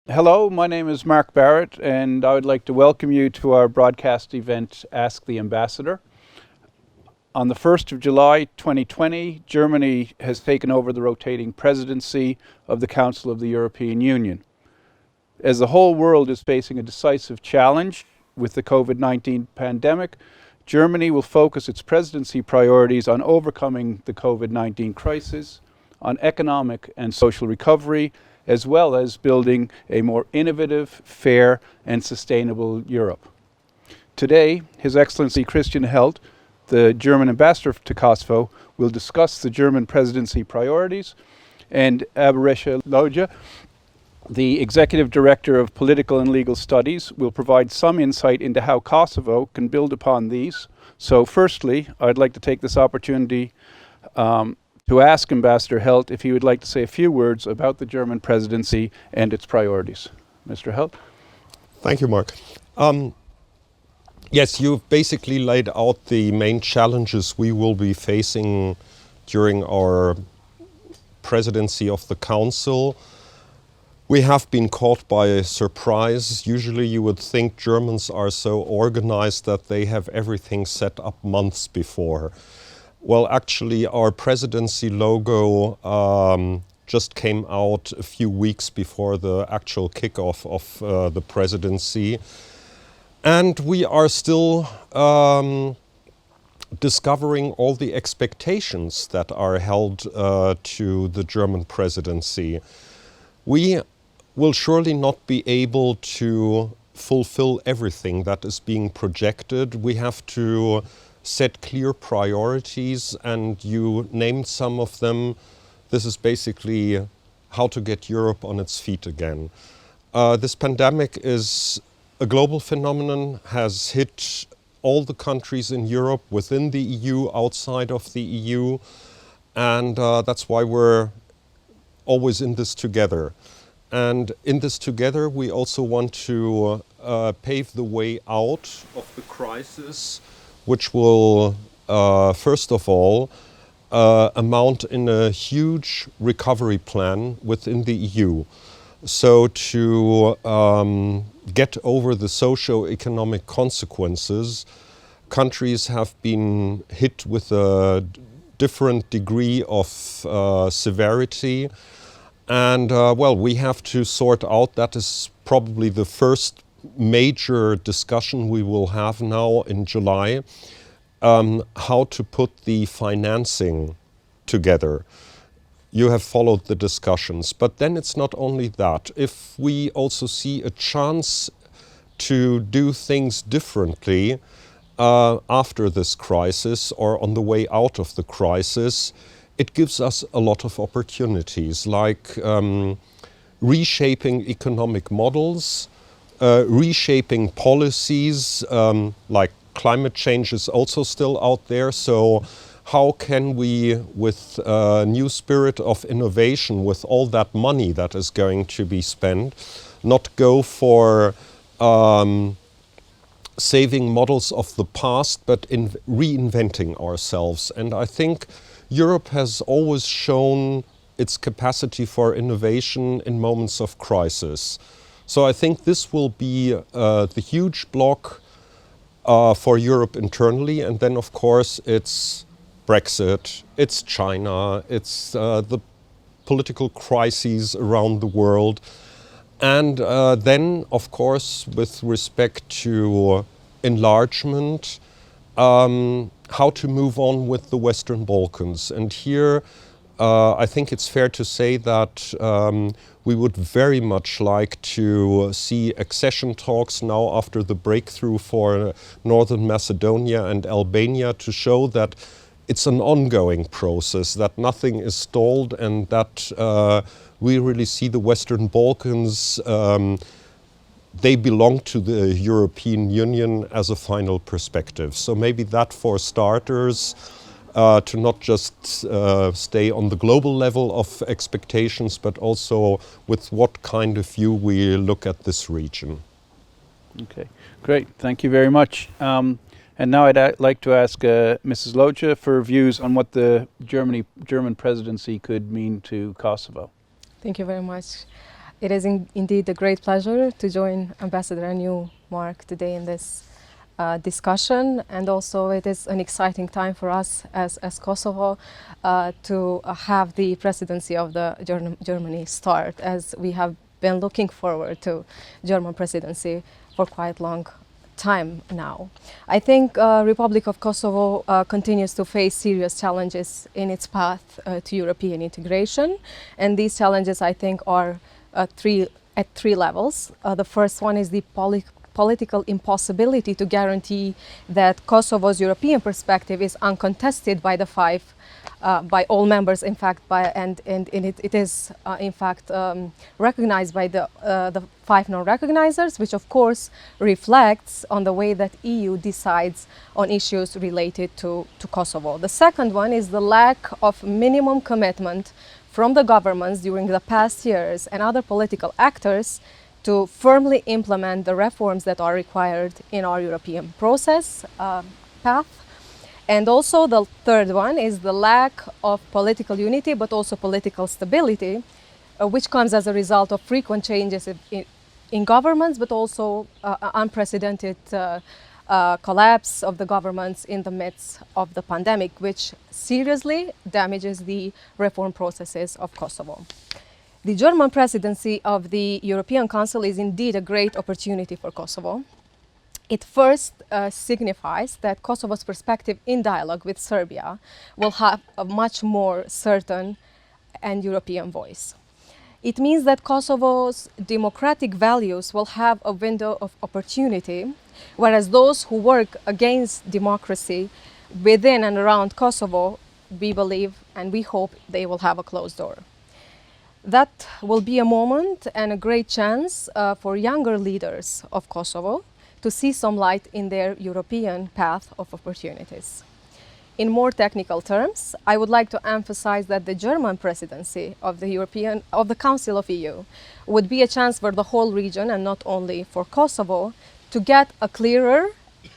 Hello, my name is Mark Barrett, and I would like to welcome you to our broadcast event, Ask the Ambassador. On the 1st of July 2020, Germany has taken over the rotating presidency of the Council of the European Union. As the whole world is facing a decisive challenge with the COVID-19 pandemic, Germany will focus its presidency priorities on overcoming the COVID-19 crisis, on economic and social recovery, as well as building a more innovative, fair, and sustainable Europe. Today, His Excellency Christian Heldt, the German Ambassador to Kosovo, will discuss the German presidency priorities, and Arbëresha Loxha, the Executive Director of Political and Legal Studies, will provide some insight into how Kosovo can build upon these. So firstly, I'd like to take this opportunity to ask Ambassador Heldt if he would like to say a few words about the German presidency and its priorities. Mr. Heldt. Thank you, Mark. Yes, you've basically laid out the main challenges we will be facing during our presidency of the Council. We have been caught by a surprise. Usually you would think Germans are so organized that they have everything set up months before. Well, actually, our presidency logo just came out a few weeks before the actual kickoff of the presidency. And we are still discovering all the expectations that are held to the German presidency. We will surely not be able to fulfill everything that is being projected. We have to set clear priorities, and you named some of them. This is basically how to get Europe on its feet again. This pandemic is a global phenomenon, has hit all the countries in Europe, within the EU, outside of the EU, and that's why we're always in this together. And in this together, we also want to pave the way out of the crisis, which will, first of all, amount in a huge recovery plan within the EU. So to get over the socio-economic consequences, countries have been hit with a different degree of severity. And well, we have to sort out, that is probably the first major discussion we will have now in July, how to put the financing together. You have followed the discussions, but then it's not only that. If we also see a chance to do things differently after this crisis or on the way out of the crisis, it gives us a lot of opportunities, like reshaping economic models, reshaping policies, like climate change is also still out there. So how can we, with a new spirit of innovation, with all that money that is going to be spent, not go for saving models of the past, but in reinventing ourselves. And I think Europe has always shown its capacity for innovation in moments of crisis. So I think this will be the huge block for Europe internally, and then of course it's Brexit, it's China, it's the political crises around the world, and then of course with respect to enlargement, how to move on with the Western Balkans. And here I think it's fair to say that we would very much like to see accession talks now after the breakthrough for Northern Macedonia and Albania, to show that it's an ongoing process, that nothing is stalled, and that we really see the Western Balkans, they belong to the European Union as a final perspective. So maybe that for starters, to not just stay on the global level of expectations, but also with what kind of view we look at this region. Okay, great. Thank you very much. And now I'd like to ask Mrs. Loxha for views on what the German presidency could mean to Kosovo. Thank you very much. It is indeed a great pleasure to join Ambassador and you, Mark, today in this discussion, and also it is an exciting time for us as Kosovo to have the presidency of the Germany start, as we have been looking forward to German presidency for quite long time now. I think Republic of Kosovo continues to face serious challenges in its path to European integration, and these challenges, I think, are at three levels. The first one is the political impossibility to guarantee that Kosovo's European perspective is uncontested by the by all members, in fact, and it is in fact recognized by the five non-recognizers, which of course reflects on the way that EU decides on issues related to Kosovo. The second one is the lack of minimum commitment from the governments during the past years and other political actors to firmly implement the reforms that are required in our European process path. And also the third one is the lack of political unity, but also political stability, which comes as a result of frequent changes in governments, but also unprecedented collapse of the governments in the midst of the pandemic, which seriously damages the reform processes of Kosovo. The German presidency of the European Council is indeed a great opportunity for Kosovo. It first signifies that Kosovo's perspective in dialogue with Serbia will have a much more certain and European voice. It means that Kosovo's democratic values will have a window of opportunity, whereas those who work against democracy within and around Kosovo, we believe and we hope they will have a closed door. That will be a moment and a great chance for younger leaders of Kosovo to see some light in their European path of opportunities. In more technical terms, I would like to emphasize that the German presidency of the Council of EU would be a chance for the whole region, and not only for Kosovo, to get a clearer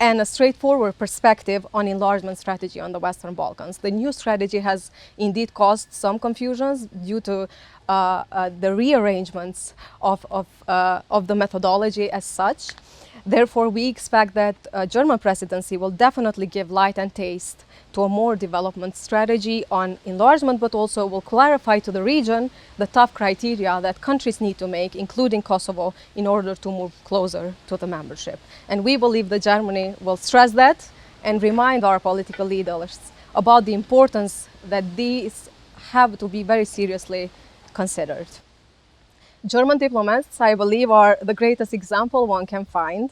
and a straightforward perspective on enlargement strategy on the Western Balkans. The new strategy has indeed caused some confusions due to the rearrangements of the methodology as such. Therefore, we expect that German presidency will definitely give light and taste to a more development strategy on enlargement, but also will clarify to the region the tough criteria that countries need to make, including Kosovo, in order to move closer to the membership. And we believe that Germany will stress that and remind our political leaders about the importance that these have to be very seriously considered. German diplomats, I believe, are the greatest example one can find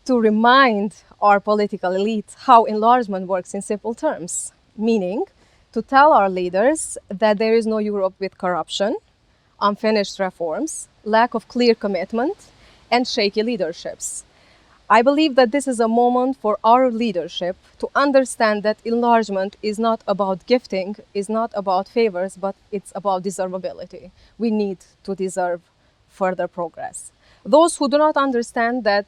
to remind our political elite how enlargement works in simple terms, meaning to tell our leaders that there is no Europe with corruption, unfinished reforms, lack of clear commitment, and shaky leaderships. I believe that this is a moment for our leadership to understand that enlargement is not about gifting, is not about favors, but it's about deservability. We need to deserve further progress. Those who do not understand that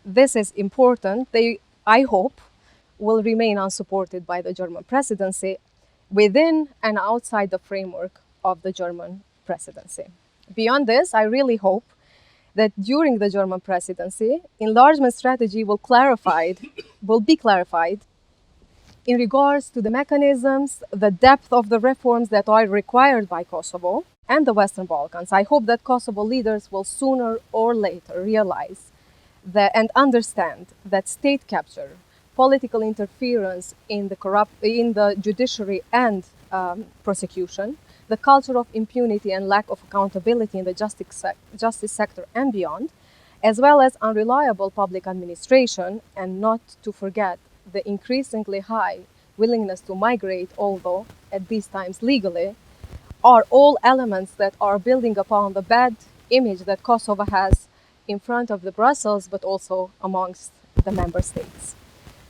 this is important, I hope, will remain unsupported by the German presidency within and outside the framework of the German presidency. Beyond this, I really hope that during the German presidency, enlargement strategy will be clarified in regards to the mechanisms, the depth of the reforms that are required by Kosovo and the Western Balkans. I hope that Kosovo leaders will sooner or later realize and understand that state capture, political interference in the judiciary and prosecution, the culture of impunity and lack of accountability in the justice sector and beyond, as well as unreliable public administration, and not to forget the increasingly high willingness to migrate, although at these times legally, are all elements that are building upon the bad image that Kosovo has in front of the Brussels, but also amongst the member states.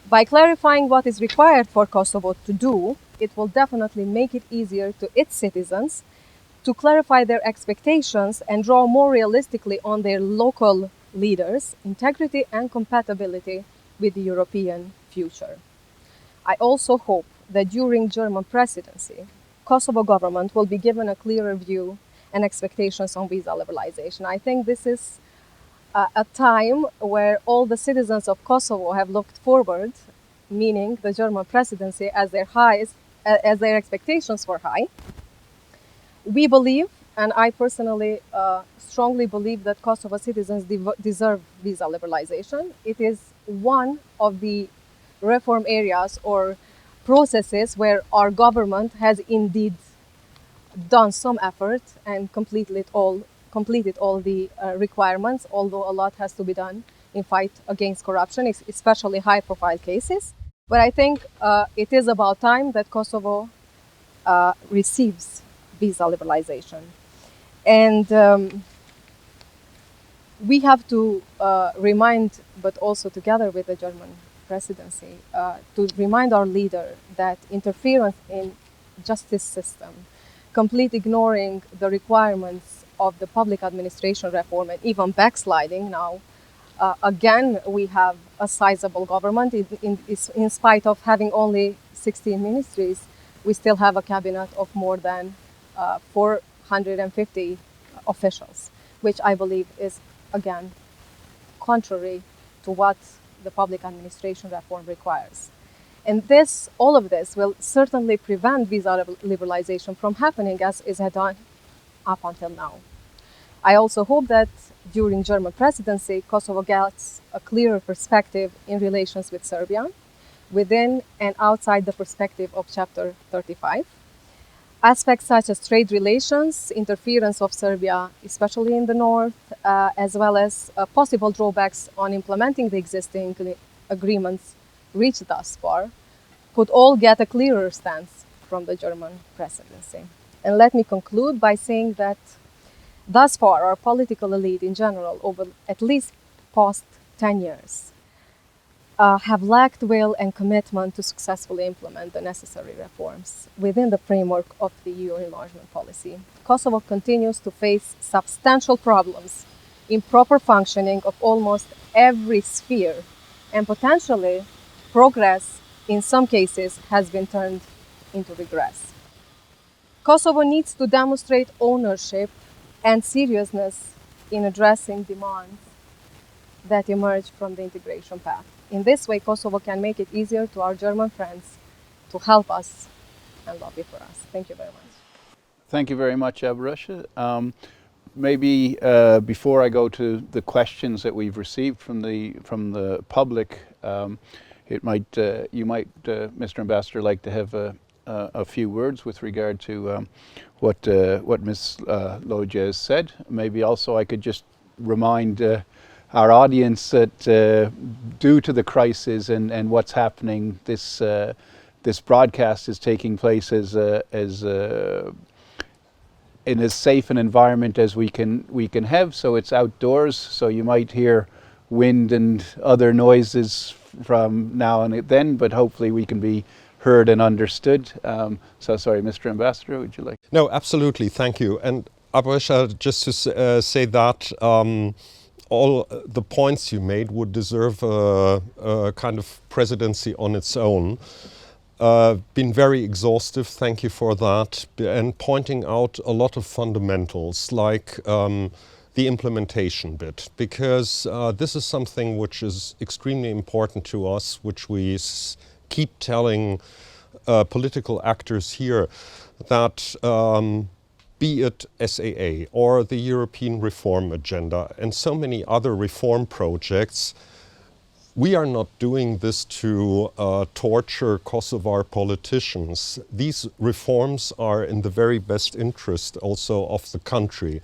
By clarifying what is required for Kosovo to do, it will definitely make it easier to its citizens to clarify their expectations and draw more realistically on their local leaders' integrity and compatibility with the European future. I also hope that during German presidency, Kosovo government will be given a clearer view and expectations on visa liberalization. I think this is a time where all the citizens of Kosovo have looked forward, meaning the German presidency, as their expectations were high. We believe, and I personally strongly believe, that Kosovo citizens deserve visa liberalization. It is one of the reform areas or processes where our government has indeed done some effort and completed all the requirements, although a lot has to be done in fight against corruption, especially high-profile cases. But I think it is about time that Kosovo receives visa liberalization. And we have to remind, but also together with the German presidency, to remind our leader that interference in justice system, complete ignoring the requirements of the public administration reform, and even backsliding now, again, we have a sizable government. In spite of having only 16 ministries, we still have a cabinet of more than 450 officials, which I believe is, again, contrary to what the public administration reform requires. And all of this will certainly prevent visa liberalization from happening as it has done up until now. I also hope that during German presidency, Kosovo gets a clearer perspective in relations with Serbia, within and outside the perspective of Chapter 35. Aspects such as trade relations, interference of Serbia, especially in the north, as well as possible drawbacks on implementing the existing agreements reached thus far, could all get a clearer stance from the German presidency. And let me conclude by saying that thus far, our political elite in general, over at least past 10 years, have lacked will and commitment to successfully implement the necessary reforms within the framework of the EU enlargement policy. Kosovo continues to face substantial problems in proper functioning of almost every sphere, and potentially progress in some cases has been turned into regress. Kosovo needs to demonstrate ownership and seriousness in addressing demands that emerge from the integration path. In this way, Kosovo can make it easier to our German friends to help us and lobby for us. Thank you very much. Thank you very much, Arbëresha. Maybe before I go to the questions that we've received from the public, you might, Mr. Ambassador, like to have a few words with regard to what Ms. Loxha has said. Maybe also I could just remind our audience that due to the crisis and what's happening, this broadcast is taking place in as safe an environment as we can have. So it's outdoors, so you might hear wind and other noises from now and then, but hopefully we can be heard and understood. So sorry, Mr. Ambassador, would you like? No, absolutely, thank you. And Arbëresha, just to say that all the points you made would deserve a kind of presidency on its own. Been very exhaustive, thank you for that, and pointing out a lot of fundamentals like the implementation bit, because this is something which is extremely important to us, which we keep telling political actors here, that be it SAA or the European reform agenda and so many other reform projects, we are not doing this to torture Kosovar politicians. These reforms are in the very best interest also of the country.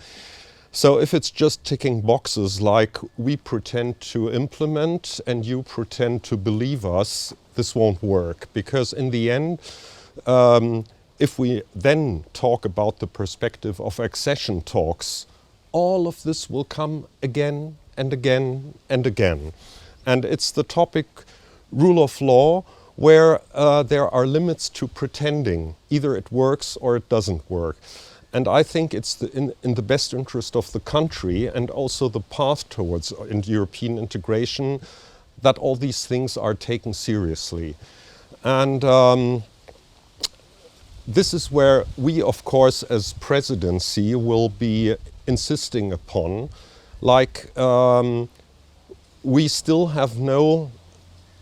So if it's just ticking boxes like we pretend to implement and you pretend to believe us, this won't work. Because in the end, if we then talk about the perspective of accession talks, all of this will come again and again and again. And it's the topic rule of law, where there are limits to pretending. Either it works or it doesn't work. And I think it's in the best interest of the country and also the path towards European integration that all these things are taken seriously. And this is where we, of course, as presidency, will be insisting upon. Like, we still have no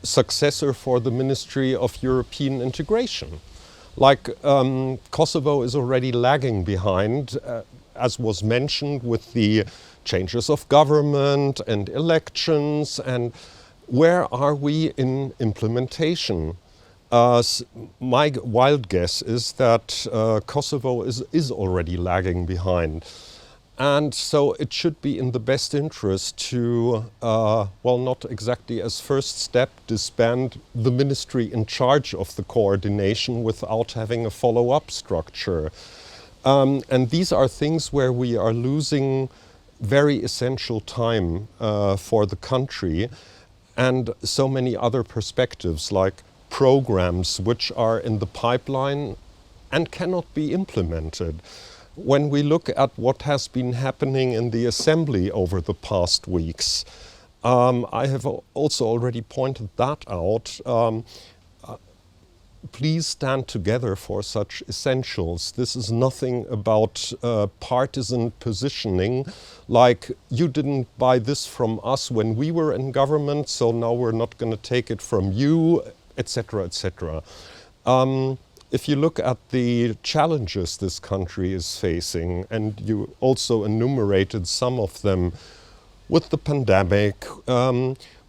successor for the Ministry of European Integration. Like, Kosovo is already lagging behind, as was mentioned, with the changes of government and elections, and where are we in implementation? My wild guess is that Kosovo is already lagging behind. And so it should be in the best interest to, well, not exactly as first step, disband the ministry in charge of the coordination without having a follow-up structure. And these are things where we are losing very essential time for the country, and so many other perspectives, like programs which are in the pipeline and cannot be implemented. When we look at what has been happening in the Assembly over the past weeks, I have also already pointed that out. Please stand together for such essentials. This is nothing about partisan positioning, like you didn't buy this from us when we were in government, so now we're not going to take it from you, etc., etc. If you look at the challenges this country is facing, and you also enumerated some of them, with the pandemic,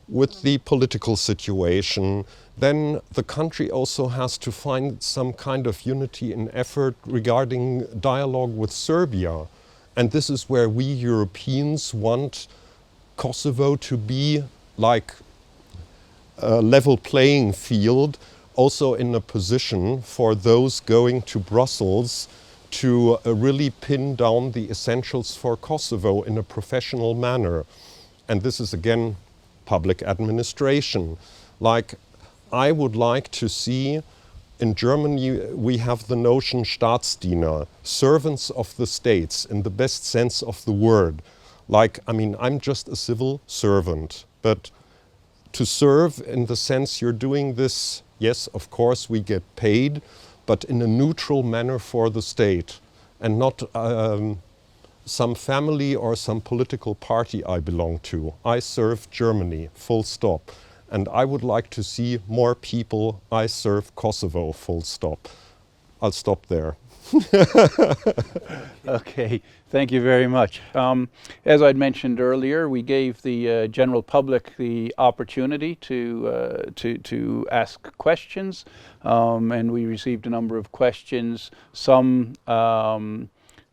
with the political situation, then the country also has to find some kind of unity and effort regarding dialogue with Serbia. And this is where we Europeans want Kosovo to be like a level playing field, also in a position for those going to Brussels to really pin down the essentials for Kosovo in a professional manner. And this is again public administration. Like, I would like to see, in Germany we have the notion Staatsdiener, servants of the states in the best sense of the word. Like, I mean, I'm just a civil servant, but to serve in the sense you're doing this, yes, of course we get paid, but in a neutral manner for the state, and not some family or some political party I belong to. I serve Germany, full stop. And I would like to see more people, I serve Kosovo, full stop. I'll stop there. Okay, thank you very much. As I'd mentioned earlier, we gave the general public the opportunity to ask questions, and we received a number of questions, some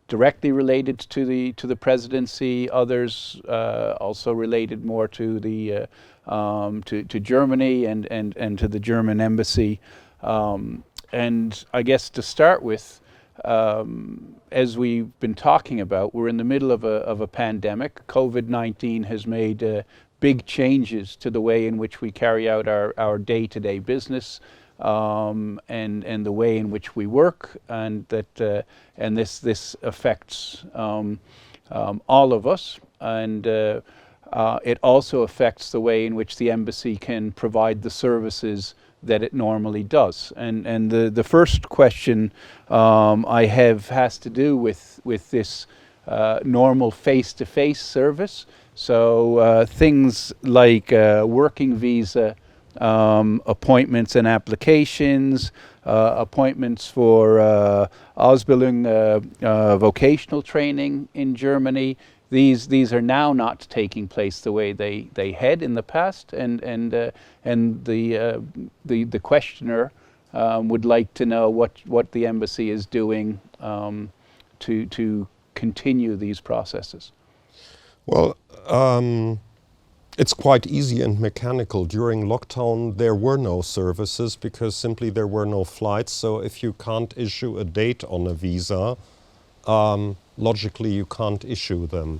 directly related to the presidency, others also related more to the to Germany and to the German embassy. And I guess to start with, as we've been talking about, we're in the middle of a pandemic. COVID-19 has made big changes to the way in which we carry out our day-to-day business, and the way in which we work, and that and this affects all of us, and it also affects the way in which the embassy can provide the services that it normally does. And the first question I have has to do with this normal face-to-face service. So things like working visa, appointments and applications, appointments for Ausbildung, vocational training in Germany. These are now not taking place the way they had in the past, and the questioner would like to know what the embassy is doing to continue these processes. Well, it's quite easy and mechanical. During lockdown there were no services because simply there were no flights. So if you can't issue a date on a visa, logically you can't issue them.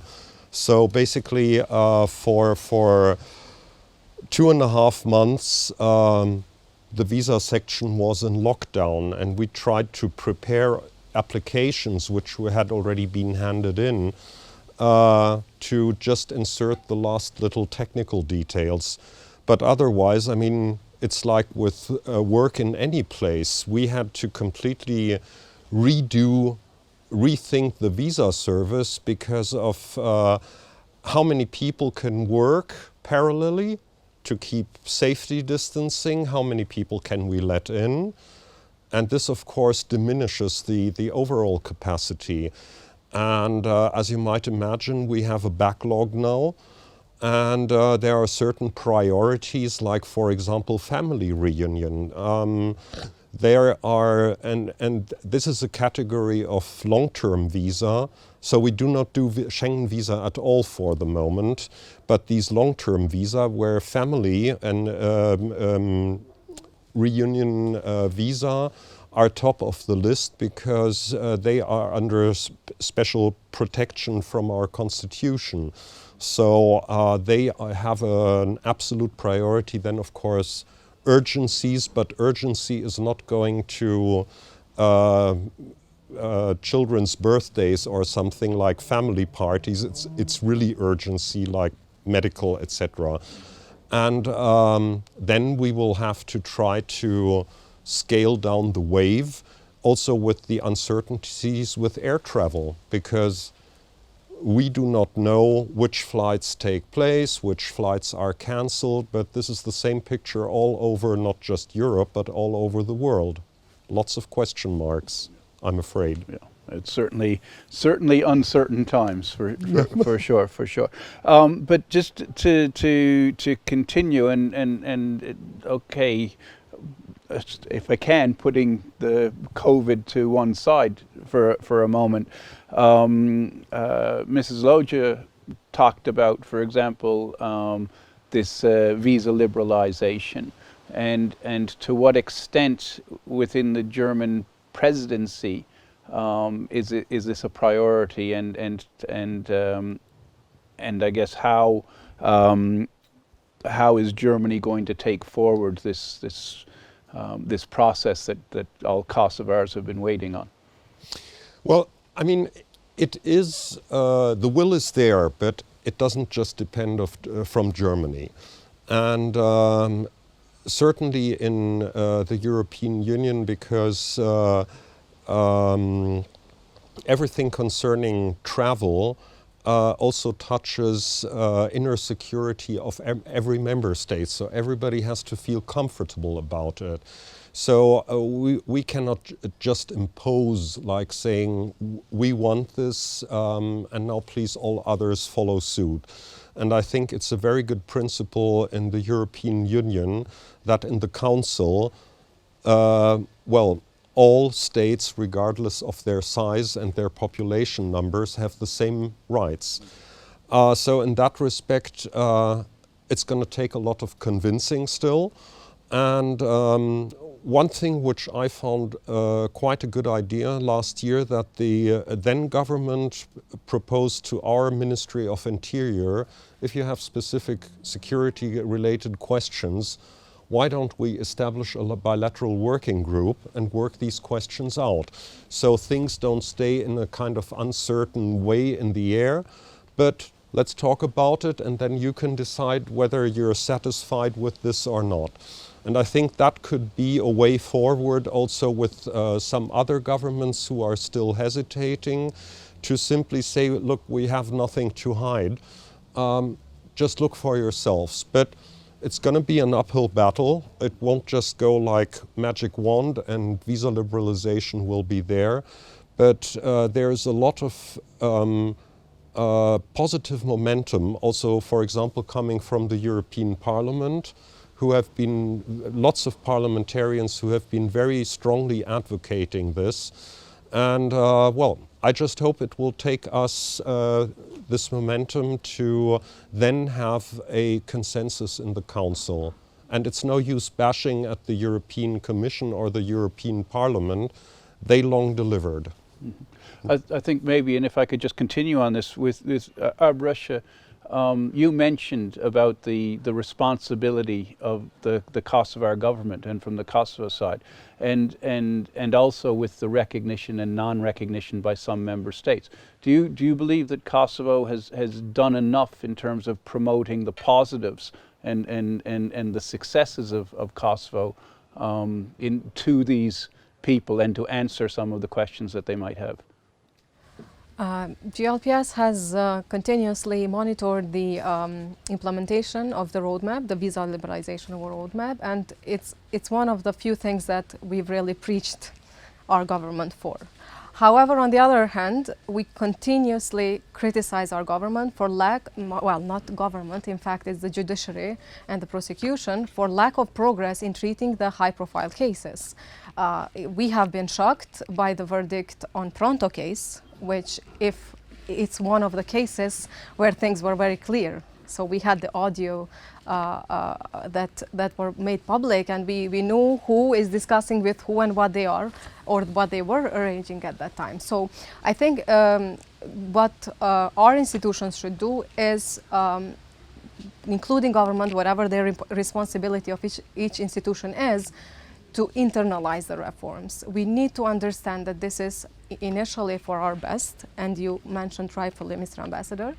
So basically for 2.5 months the visa section was in lockdown, and we tried to prepare applications which had already been handed in to just insert the last little technical details. But otherwise, I mean, it's like with work in any place. We had to completely rethink the visa service because of how many people can work parallelly to keep safety distancing, how many people can we let in. And this, of course, diminishes the overall capacity. And as you might imagine, we have a backlog now. And there are certain priorities, like, for example, family reunion. There are, and this is a category of long-term visa, so we do not do Schengen visa at all for the moment, but these long-term visa where family and reunion visa are top of the list because they are under special protection from our constitution. So they have an absolute priority. Then, of course, urgencies, but urgency is not going to children's birthdays or something like family parties. It's really urgency, like medical, etc. And then we will have to try to scale down the wave, also with the uncertainties with air travel, because we do not know which flights take place, which flights are cancelled, but this is the same picture all over, not just Europe, but all over the world. Lots of question marks, I'm afraid. Yeah. It's certainly uncertain times for sure. But just to continue and okay, if I can, putting the COVID to one side for a moment, Mrs. Loxha talked about, for example, this visa liberalization, and to what extent within the German presidency is this a priority, and I guess how is Germany going to take forward this process that all Kosovars have been waiting on? Well, I mean, it is the will is there, but it doesn't just depend from Germany, and certainly in the European Union, because everything concerning travel also touches inner security of every member state, so everybody has to feel comfortable about it. So we cannot just impose, like saying, we want this and now please all others follow suit. And I think it's a very good principle in the European Union that in the Council, well, all states, regardless of their size and their population numbers, have the same rights. So in that respect, it's going to take a lot of convincing still. And one thing which I found quite a good idea last year, that the then government proposed to our Ministry of Interior, if you have specific security-related questions, why don't we establish a bilateral working group and work these questions out? So things don't stay in a kind of uncertain way in the air, but let's talk about it, and then you can decide whether you're satisfied with this or not. And I think that could be a way forward also with some other governments who are still hesitating, to simply say, look, we have nothing to hide. Just look for yourselves. But it's going to be an uphill battle. It won't just go like magic wand and visa liberalization will be there. But there's a lot of positive momentum also, for example, coming from the European Parliament, who have been, lots of parliamentarians who have been very strongly advocating this. And well, I just hope it will take us this momentum to then have a consensus in the Council. And it's no use bashing at the European Commission or the European Parliament. They long delivered. Mm-hmm. I think maybe, and if I could just continue on this with Arbëresha, you mentioned about the responsibility of the Kosovar government and from the Kosovo side, and also with the recognition and non-recognition by some member states. Do you believe that Kosovo has done enough in terms of promoting the positives and the successes of Kosovo to these people and to answer some of the questions that they might have? GLPS has continuously monitored the implementation of the roadmap, the visa liberalization roadmap, and it's one of the few things that we've really preached our government for. However, on the other hand, we continuously criticize our government for not government, in fact it's the judiciary and the prosecution, for lack of progress in treating the high-profile cases. We have been shocked by the verdict on Pronto case, which if it's one of the cases where things were very clear. So we had the audio that were made public, and we knew who is discussing with who and what they are, or what they were arranging at that time. So I think what our institutions should do is, including government, whatever their responsibility of each institution is, to internalize the reforms. We need to understand that this is initially for our best, and you mentioned rightfully, Mr. Ambassador,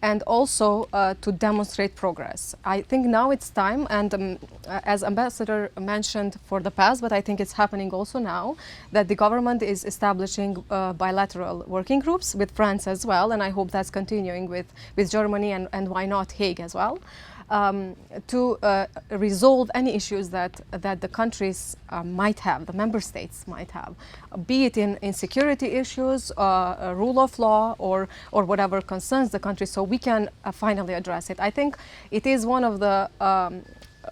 and also to demonstrate progress. I think now it's time, and as Ambassador mentioned for the past, but I think it's happening also now, that the government is establishing bilateral working groups with France as well, and I hope that's continuing with Germany and why not Hague as well. To resolve any issues that the countries might have, the member states might have, be it in security issues, rule of law, or whatever concerns the country, so we can finally address it. I think it is one of the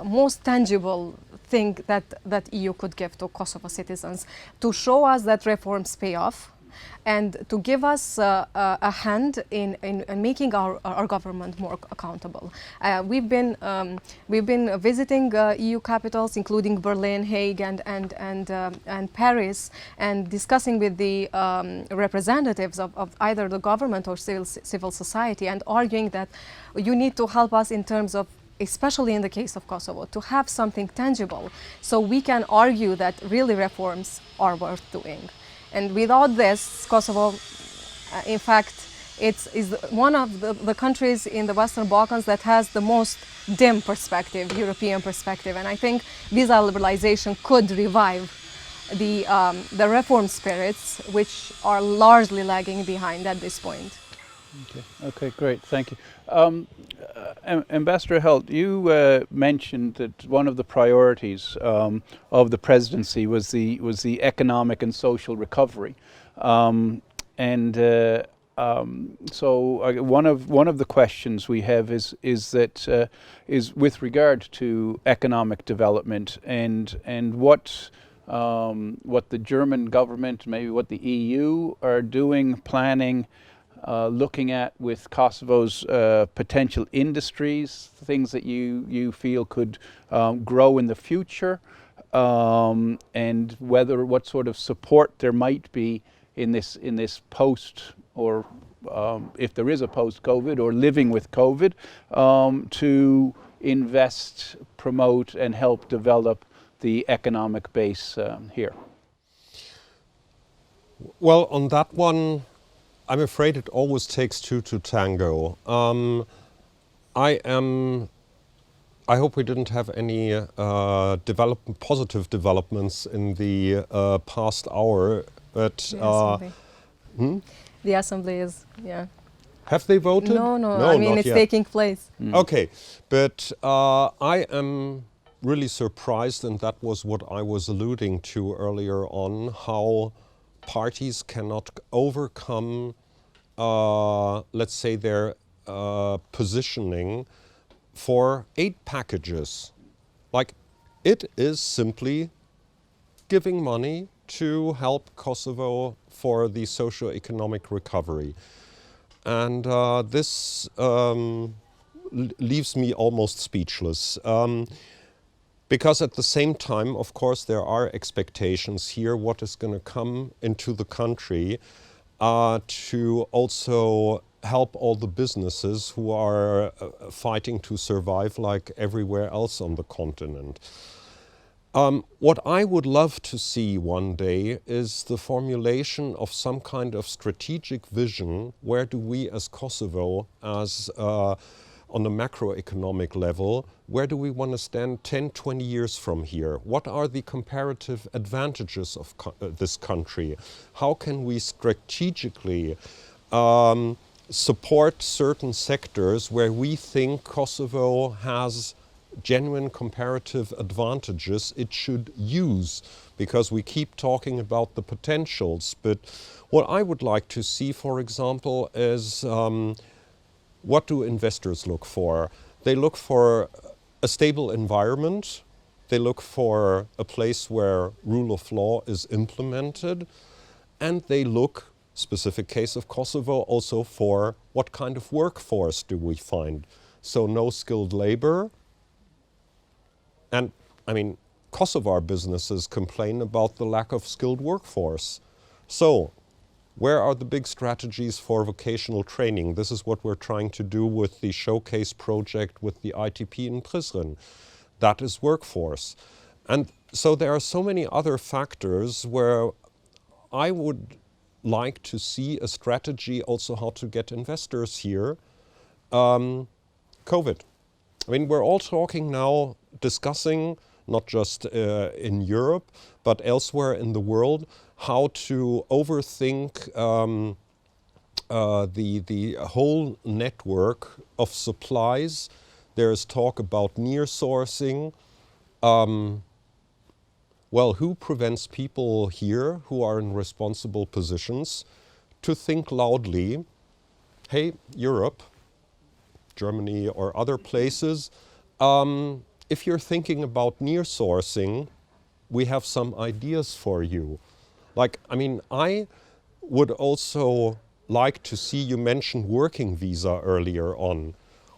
most tangible thing that EU could give to Kosovo citizens, to show us that reforms pay off, and to give us a hand in making our government more accountable. We've been visiting EU capitals, including Berlin, Hague, and Paris, and discussing with the representatives of either the government or civil society, and arguing that you need to help us in terms of, especially in the case of Kosovo, to have something tangible, so we can argue that really reforms are worth doing. And without this, Kosovo, in fact, is one of the countries in the Western Balkans that has the most dim perspective, European perspective. And I think visa liberalization could revive the reform spirits, which are largely lagging behind at this point. Okay, great, thank you. Ambassador Heldt, you mentioned that one of the priorities of the presidency was the economic and social recovery, so one of the questions we have is with regard to economic development and what the German government, maybe what the EU are doing, planning, looking at with Kosovo's potential industries, things that you feel could grow in the future, and what sort of support there might be in this post, or if there is a post-COVID or living with COVID, to invest, promote, and help develop the economic base here. Well, on that one, I'm afraid it always takes two to tango. I hope we didn't have any positive developments in the past hour. But the assembly is, yeah. Have they voted? No, I mean it's taking place. Okay, but I am really surprised, and that was what I was alluding to earlier on, how parties cannot overcome, let's say, their positioning for aid packages. Like, it is simply giving money to help Kosovo for the socio-economic recovery. And this leaves me almost speechless. Because at the same time, of course, there are expectations here what is going to come into the country to also help all the businesses who are fighting to survive like everywhere else on the continent. What I would love to see one day is the formulation of some kind of strategic vision. Where do we as Kosovo, as on a macroeconomic level, where do we want to stand 10, 20 years from here? What are the comparative advantages of this country? How can we strategically support certain sectors where we think Kosovo has genuine comparative advantages it should use? Because we keep talking about the potentials, but what I would like to see, for example, is what do investors look for? They look for a stable environment. They look for a place where rule of law is implemented. And they look, specific case of Kosovo, also for what kind of workforce do we find. So no skilled labor. And I mean, Kosovar businesses complain about the lack of skilled workforce. So where are the big strategies for vocational training? This is what we're trying to do with the showcase project with the ITP in Prizren. That is workforce. And so there are so many other factors where I would like to see a strategy also how to get investors here. COVID. I mean, we're all talking now, discussing, not just in Europe, but elsewhere in the world, how to overthink the whole network of supplies. There's talk about near sourcing. Well, who prevents people here who are in responsible positions to think loudly, hey, Europe, Germany or other places, if you're thinking about near sourcing, we have some ideas for you. Like, I mean, I would also like to see, you mentioned working visa earlier on.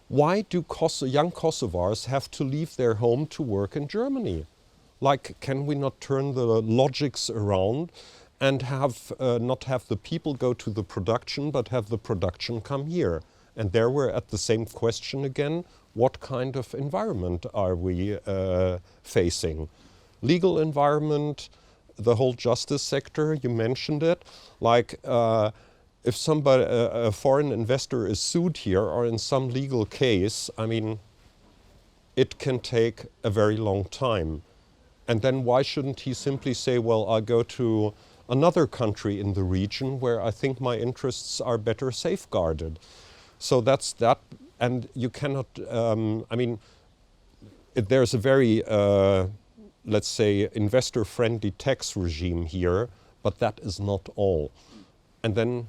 Why do young Kosovars have to leave their home to work in Germany? Like, can we not turn the logics around and have not have the people go to the production, but have the production come here? And there we're at the same question again. What kind of environment are we facing? Legal environment, the whole justice sector, you mentioned it. Like if somebody, a foreign investor is sued here or in some legal case, I mean, it can take a very long time. And then why shouldn't he simply say, well, I'll go to another country in the region where I think my interests are better safeguarded. So that's that, and you cannot, I mean, there's a very, let's say, investor-friendly tax regime here, but that is not all. And then,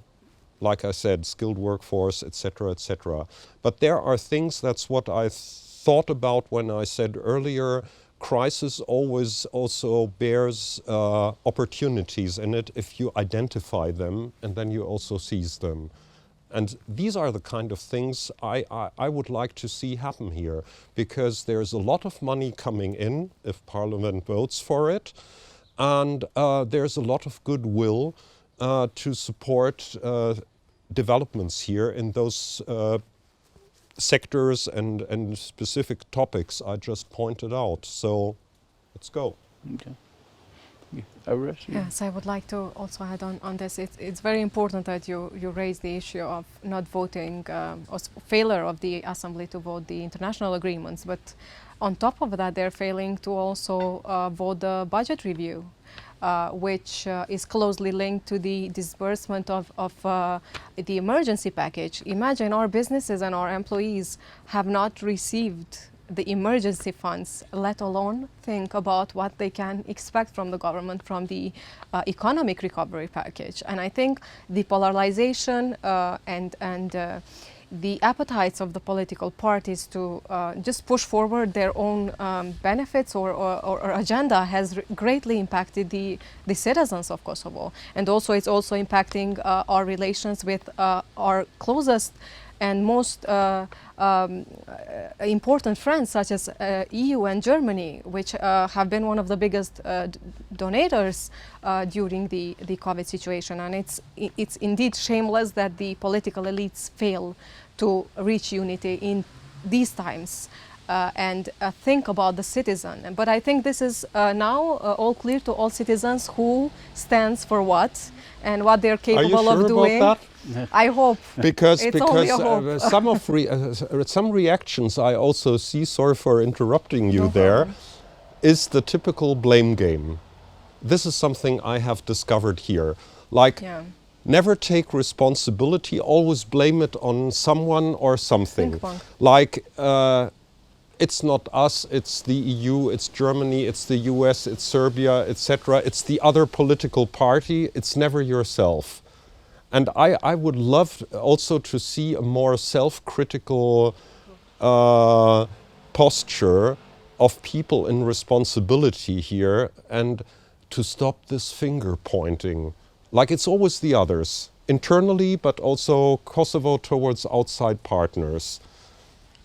like I said, skilled workforce, etc., etc. But there are things, that's what I thought about when I said earlier, crisis always also bears opportunities in it if you identify them and then you also seize them. And these are the kind of things I would like to see happen here, because there's a lot of money coming in if Parliament votes for it, and there's a lot of goodwill to support developments here in those sectors and specific topics I just pointed out. So let's go. Okay. Arbëresha? Yes, I would like to also add on this. It's very important that you raise the issue of not voting, or failure of the Assembly to vote the international agreements. But on top of that, they're failing to also vote the budget review, which is closely linked to the disbursement of the emergency package. Imagine our businesses and our employees have not received the emergency funds, let alone think about what they can expect from the government from the economic recovery package. And I think the polarization and the appetites of the political parties to just push forward their own benefits or agenda has greatly impacted the citizens of Kosovo. And also it's also impacting our relations with our closest and most important friends, such as EU and Germany, which have been one of the biggest donators during the COVID situation. And it's indeed shameless that the political elites fail to reach unity in these times and think about the citizen. But I think this is now all clear to all citizens who stands for what and what they're capable of doing. Are you sure about that? I hope. Because It's only a hope. some reactions I also see, sorry for interrupting you No there, problem. is the typical blame game. This is something I have discovered here. Like, Yeah. never take responsibility, always blame it on someone or something. Ping pong. Like, it's not us, it's the EU, it's Germany, it's the US, it's Serbia, etc. It's the other political party, it's never yourself. And I would love also to see a more self-critical posture of people in responsibility here, and to stop this finger pointing. Like, it's always the others, internally, but also Kosovo towards outside partners.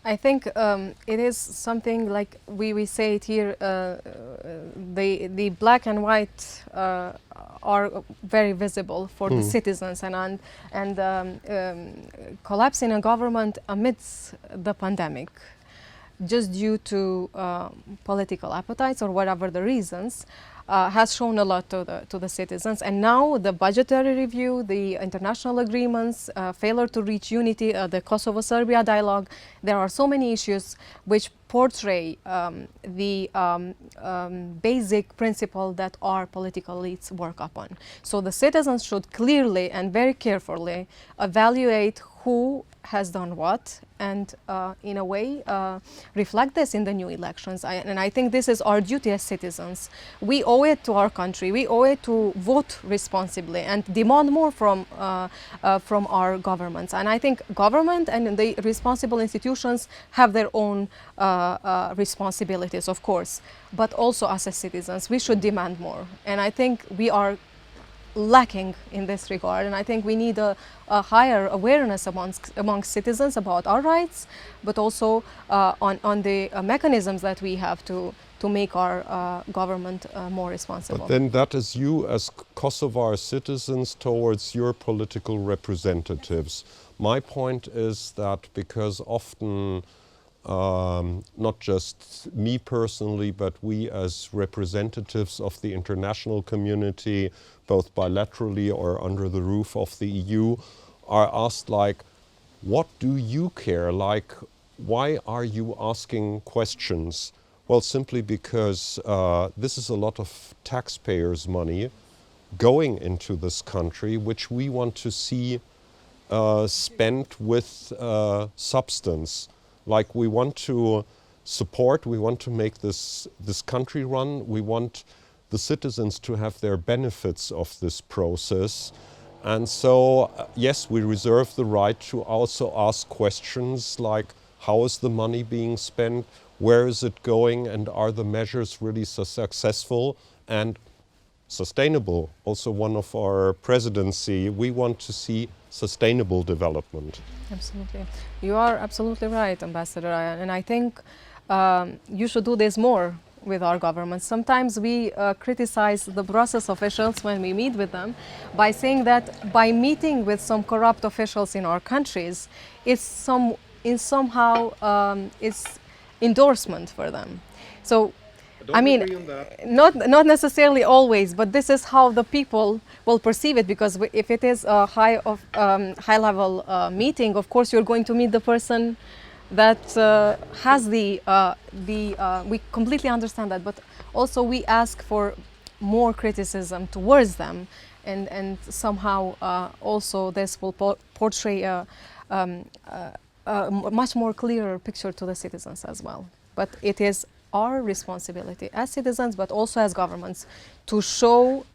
I think it is something like we say it here, the black and white are very visible for the citizens, and collapsing a government amidst the pandemic, just due to political appetites or whatever the reasons, has shown a lot to the citizens. And now the budgetary review, the international agreements, failure to reach unity, the Kosovo-Serbia dialogue, there are so many issues which portray the basic principle that our political elites work upon. So the citizens should clearly and very carefully evaluate who has done what, and in a way reflect this in the new elections. And I think this is our duty as citizens. We owe it to our country, we owe it to vote responsibly and demand more from our governments. And I think government and the responsible institutions have their own responsibilities, of course, but also us as citizens, we should demand more. And I think we are lacking in this regard, and I think we need a higher awareness amongst citizens about our rights, but also on the mechanisms that we have to make our government more responsible. But then that is you as Kosovar citizens towards your political representatives. My point is that because often not just me personally, but we as representatives of the international community, both bilaterally or under the roof of the EU, are asked, like, what do you care? Like, why are you asking questions? Well, simply because this is a lot of taxpayers' money going into this country, which we want to see spent with substance. Like, we want to support, we want to make this country run, we want the citizens to have their benefits of this process. And so, yes, we reserve the right to also ask questions like, how is the money being spent, where is it going, and are the measures really so successful and sustainable? Also one of our presidency, we want to see sustainable development. Absolutely. You are absolutely right, Ambassador. And I think you should do this more with our governments. Sometimes we criticize the Brussels officials when we meet with them by saying that by meeting with some corrupt officials in our countries, it's somehow endorsement for them. So, I mean, not necessarily always, but this is how the people will perceive it, because if it is a high-level meeting, of course you're going to meet the person that has we completely understand that, but also we ask for more criticism towards them, and somehow also this will portray a much more clearer picture to the citizens as well. But it is our responsibility as citizens, but also as governments, to show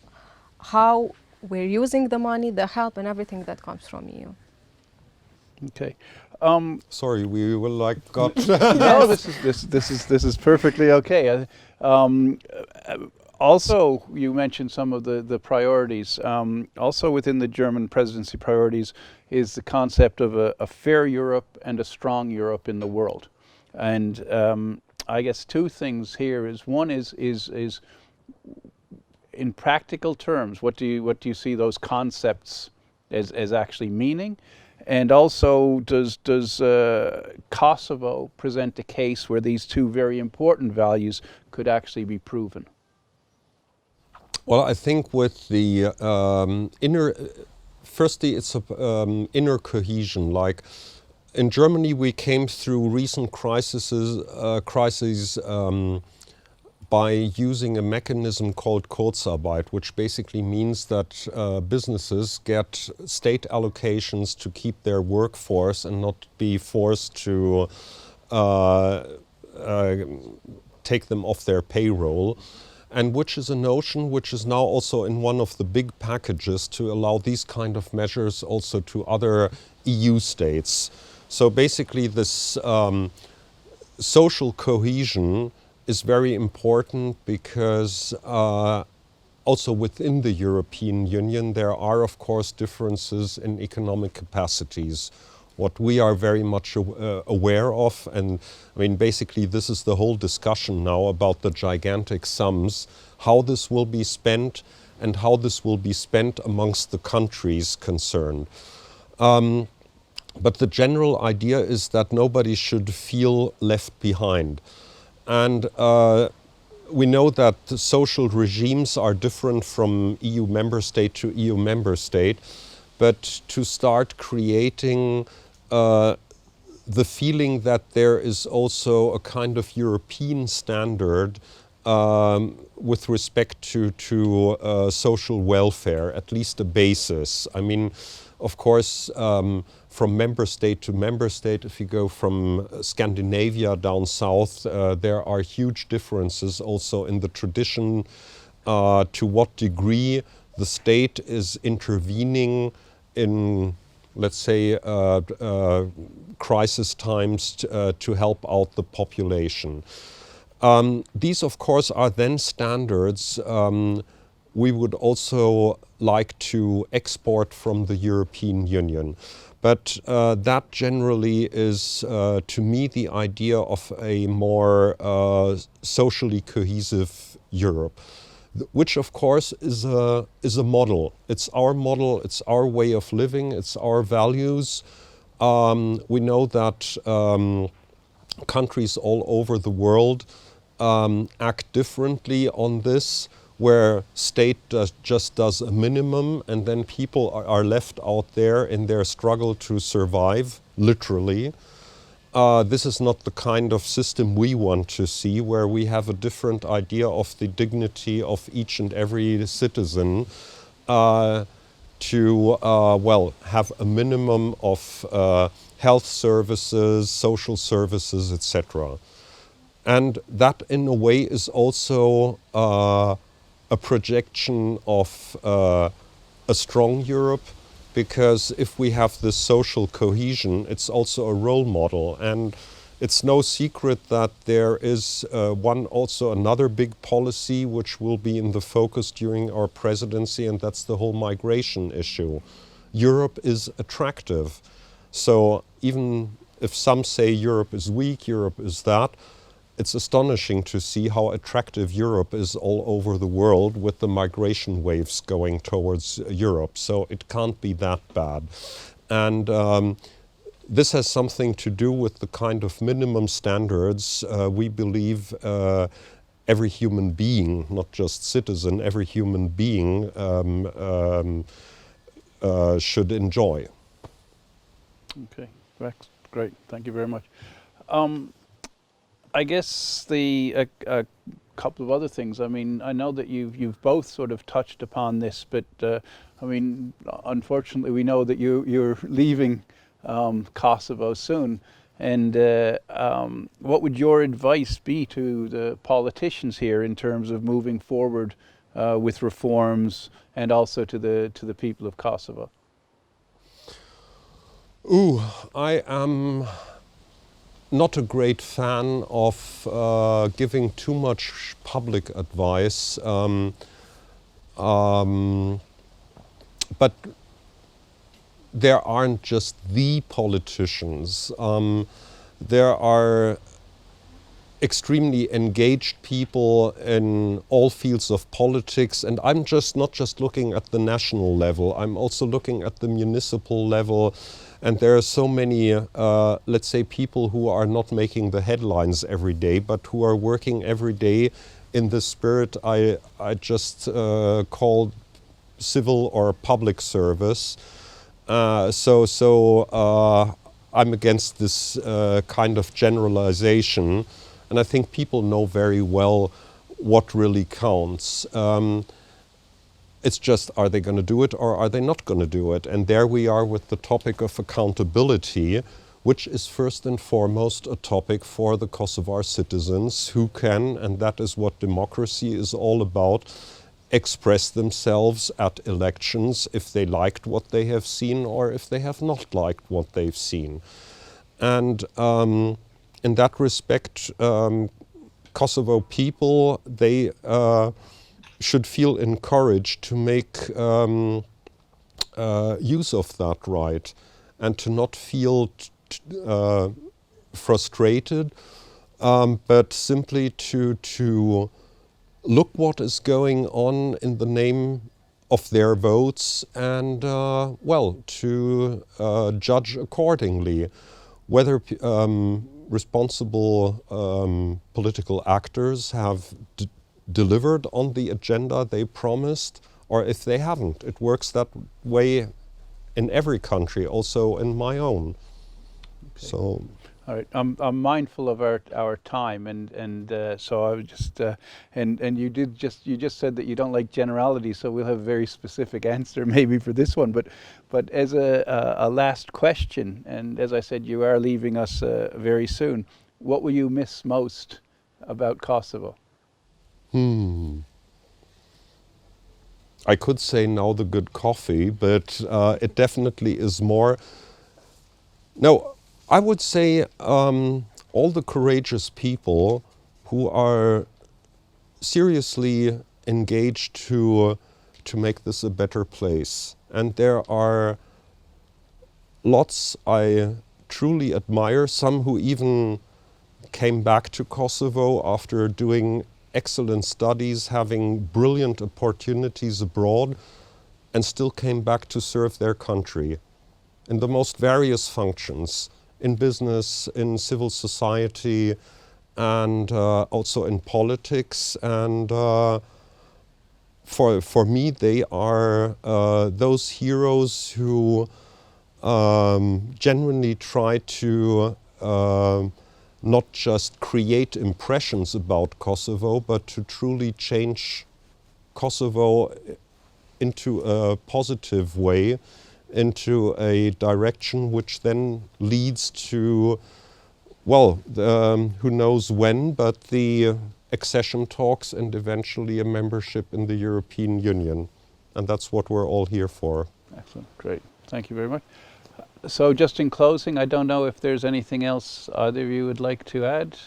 how we're using the money, the help, and everything that comes from EU. Okay. Sorry, we will like got. No, this is perfectly okay. Also, you mentioned some of the priorities. Also within the German presidency priorities is the concept of a fair Europe and a strong Europe in the world. And I guess two things here is, one is in practical terms, what do you see those concepts as actually meaning? And also, does Kosovo present a case where these two very important values could actually be proven? firstly, it's inner cohesion. Like in Germany, we came through recent crises by using a mechanism called Kurzarbeit, which basically means that businesses get state allocations to keep their workforce and not be forced to take them off their payroll, and which is a notion which is now also in one of the big packages to allow these kind of measures also to other EU states. So basically this social cohesion is very important because also within the European Union there are of course differences in economic capacities. What we are very much aware of, and I mean basically this is the whole discussion now about the gigantic sums, how this will be spent and how this will be spent amongst the countries concerned. But the general idea is that nobody should feel left behind. And we know that the social regimes are different from EU member state to EU member state, but to start creating the feeling that there is also a kind of European standard with respect to social welfare, at least a basis. I mean, of course, from member state to member state, if you go from Scandinavia down south, there are huge differences also in the tradition, to what degree the state is intervening in, let's say, crisis times to help out the population. These, of course, are then standards we would also like to export from the European Union. But that generally is, to me, the idea of a more socially cohesive Europe, which of course is a model. It's our way of living, it's our values. We know that countries all over the world act differently on this, where state just does a minimum and then people are left out there in their struggle to survive, literally. This is not the kind of system we want to see, where we have a different idea of the dignity of each and every citizen to, well, have a minimum of health services, social services, etc. And that in a way is also a projection of a strong Europe, because if we have this social cohesion, it's also a role model. And it's no secret that there is another big policy which will be in the focus during our presidency, and that's the whole migration issue. Europe is attractive. So even if some say Europe is weak, Europe is that, it's astonishing to see how attractive Europe is all over the world with the migration waves going towards Europe. So it can't be that bad. And this has something to do with the kind of minimum standards we believe every human being, not just citizen, every human being should enjoy. Okay, great. Thank you very much. I guess a couple of other things. I mean, I know that you've both sort of touched upon this, but I mean, unfortunately, we know that you're leaving Kosovo soon. And what would your advice be to the politicians here in terms of moving forward with reforms, and also to the people of Kosovo? I am not a great fan of giving too much public advice, but there aren't just the politicians. There are extremely engaged people in all fields of politics, and I'm not just looking at the national level, I'm also looking at the municipal level. And there are so many, let's say, people who are not making the headlines every day, but who are working every day in the spirit I just called civil or public service. I'm against this kind of generalization, and I think people know very well what really counts. It's just, are they going to do it or are they not going to do it? And there we are with the topic of accountability, which is first and foremost a topic for the Kosovar citizens who can, and that is what democracy is all about, express themselves at elections if they liked what they have seen or if they have not liked what they've seen. And in that respect, Kosovo people, they should feel encouraged to make use of that right and to not feel frustrated, but simply to look what is going on in the name of their votes and, well, to judge accordingly whether responsible political actors have delivered on the agenda they promised, or if they haven't. It works that way in every country, also in my own. Okay. So, all right, I'm mindful of our time, and so I was just and you just said that you don't like generalities, so we'll have a very specific answer maybe for this one. But as a last question, and as I said, you are leaving us very soon. What will you miss most about Kosovo? I could say now the good coffee, but it definitely is more. No, I would say all the courageous people who are seriously engaged to make this a better place. And there are lots I truly admire, some who even came back to Kosovo after doing excellent studies, having brilliant opportunities abroad, and still came back to serve their country in the most various functions, in business, in civil society, and also in politics. And for me, they are those heroes who genuinely try to not just create impressions about Kosovo, but to truly change Kosovo into a positive way, into a direction which then leads to, well, who knows when, but the accession talks and eventually a membership in the European Union. And that's what we're all here for. Excellent, great. Thank you very much. So just in closing, I don't know if there's anything else either of you would like to add?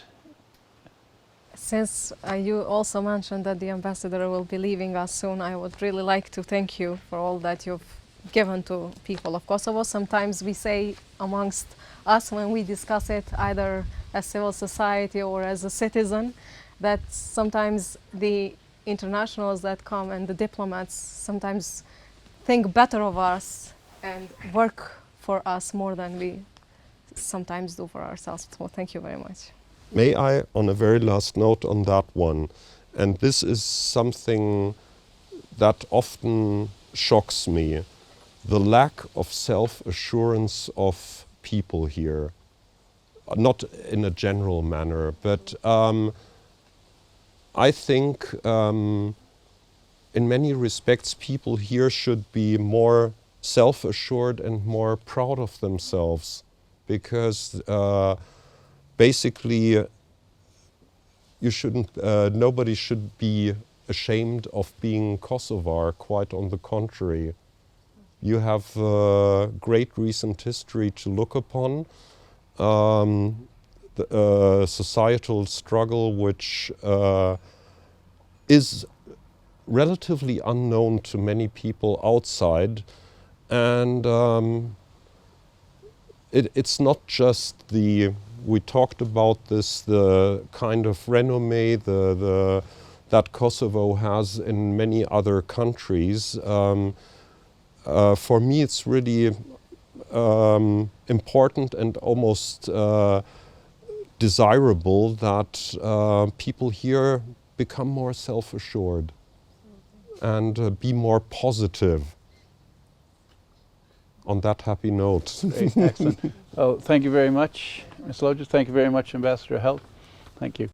Since you also mentioned that the ambassador will be leaving us soon, I would really like to thank you for all that you've given to people of Kosovo. Sometimes we say amongst us when we discuss it, either as civil society or as a citizen, that sometimes the internationals that come and the diplomats sometimes think better of us and work for us more than we sometimes do for ourselves. So thank you very much. May I, on a very last note on that one, and this is something that often shocks me, the lack of self-assurance of people here. Not in a general manner, but I think in many respects people here should be more self-assured and more proud of themselves, because basically you shouldn't, nobody should be ashamed of being Kosovar, quite on the contrary. You have great recent history to look upon, the societal struggle which is relatively unknown to many people outside, and it's not just the, we talked about this, the kind of renommee that Kosovo has in many other countries. For me, it's really important and almost desirable that people here become more self-assured and be more positive on that happy note. Great, excellent. Oh, thank you very much, Ms. Loxha. Thank you very much, Ambassador Heldt. Thank you.